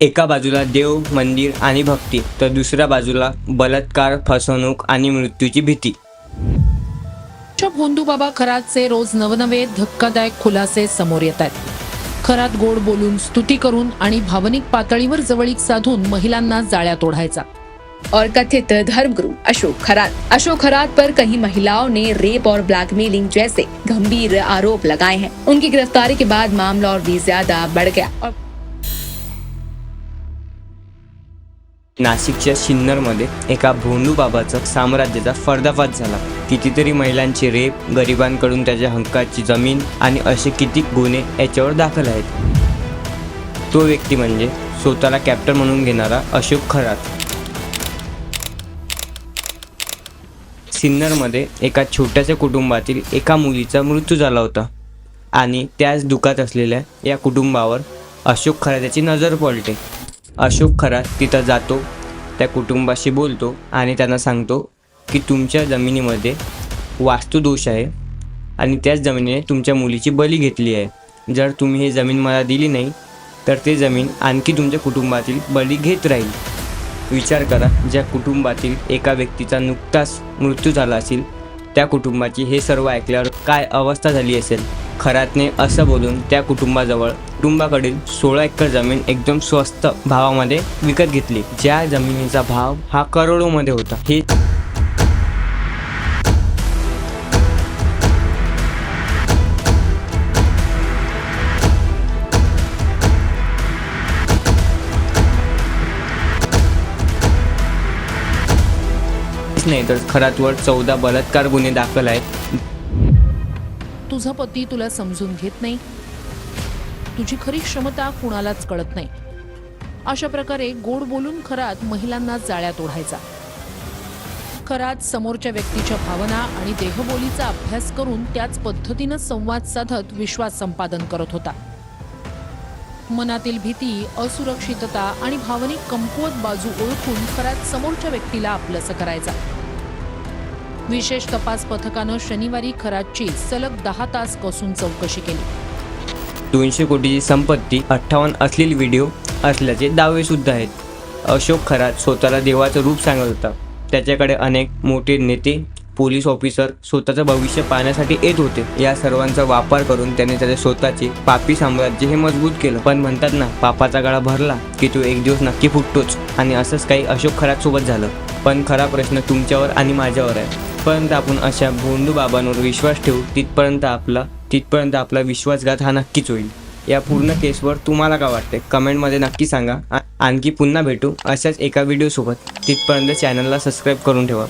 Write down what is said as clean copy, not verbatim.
एका बाजूला देव, मंदिर आणि भक्ती, तर दुसऱ्या बाजूला बलात्कार, फसवणूक आणि मृत्यूची भीती. भोंदूबाबा खरातचे रोज नवनवे धक्कादायक खुलासे समोर येत आहेत. खरात गोड बोलून, स्तुती करून आणि भावनिक पातळीवर जवळीक साधून महिलांना जाळ्यात ओढायचा. और कथित धर्मगुरु अशोक खरात पर कई महिलाओं ने रेप और ब्लैकमेलिंग जैसे गंभीर आरोप लगाए हैं। उनकी गिरफ्तारी के बाद मामला और भी ज्यादा बढ़ गया और नाशिकच्या सिन्नरमध्ये एका भोंदूबाबाचा साम्राज्याचा पर्दाफाश झाला. कितीतरी महिलांचे रेप, गरिबांकडून त्याच्या हक्काची जमीन आणि असे कितीक गुन्हे याच्यावर दाखल आहेत. तो व्यक्ती म्हणजे स्वतःला कॅप्टन म्हणून घेणारा अशोक खरात. सिन्नरमध्ये एका छोट्याशा कुटुंबातील एका मुलीचा मृत्यू झाला होता आणि त्याच दुःखात असलेल्या या कुटुंबावर अशोक खराताची नजर पडते. अशोक खरात तिथं जातो, त्या कुटुंबाशी बोलतो आणि त्यांना सांगतो की तुमच्या जमिनीमध्ये वास्तुदोष आहे आणि त्याच जमिनीने तुमच्या मुलीची बली घेतली आहे. जर तुम्ही ही जमीन मला दिली नाही तर ते जमीन आणखी तुमच्या कुटुंबातील बली घेत राहील. विचार करा, ज्या कुटुंबातील एका व्यक्तीचा नुकताच मृत्यू झाला असेल त्या कुटुंबाची हे सर्व ऐकल्यावर काय अवस्था झाली असेल. खरातने असं बोलून त्या कुटुंबाकडील 16 एकर जमीन एकदम स्वस्त भावामध्ये विकत घेतली. ज्या जमिनीचा भाव हा करोडोमध्ये होता. हे नाही तर खरातवर 14 बलात्कार गुन्हे दाखल आहेत. तुझा पती तुला समजून घेत नाही, तुझी खरी क्षमता कुणालाच कळत नाही. अशा प्रकारे गोड बोलून खरात महिलांना जाळ्यात ओढायचा. खरात समोरच्या व्यक्तीच्या भावना आणि देहबोलीचा अभ्यास करून त्याच पद्धतीनं संवाद साधत विश्वास संपादन करत होता. मनातील भीती, असुरक्षितता आणि भावनिक कमकुवत बाजू ओळखून खरात समोरच्या व्यक्तीला आपलंसं करायचा. विशेष तपास पथकानं शनिवारी खरातची सलग 10 तास कसून चौकशी केली. 200 कोटीची संपत्ती, 58 अश्लील व्हिडिओ असल्याचे दावे सुद्धा आहेत. अशोक खरात स्वतःला देवाचं रूप सांगत होता. त्याच्याकडे अनेक मोठे नेते, पोलीस ऑफिसर स्वतःचं भविष्य पाहण्यासाठी येत होते. या सर्वांचा वापर करून त्याने त्याचे स्वतःचे पापी साम्राज्य हे मजबूत केलं. पण म्हणतात ना, पापाचा गळा भरला की तो एक दिवस नक्की फुटतोच. आणि असंच काही अशोक खरात सोबत झालं. पण खरा प्रश्न तुमच्यावर आणि माझ्यावर आहे. पर्यंत आपण अशा भोंदूबाबांवर विश्वास ठेवू तिथपर्यंत आपला विश्वासघात हा नक्कीच होईल. या पूर्ण केसवर तुम्हाला काय वाटते कमेंटमध्ये नक्की सांगा. आणखी पुन्हा भेटू अशाच एका व्हिडिओसोबत. तिथपर्यंत चॅनलला सबस्क्राईब करून ठेवा.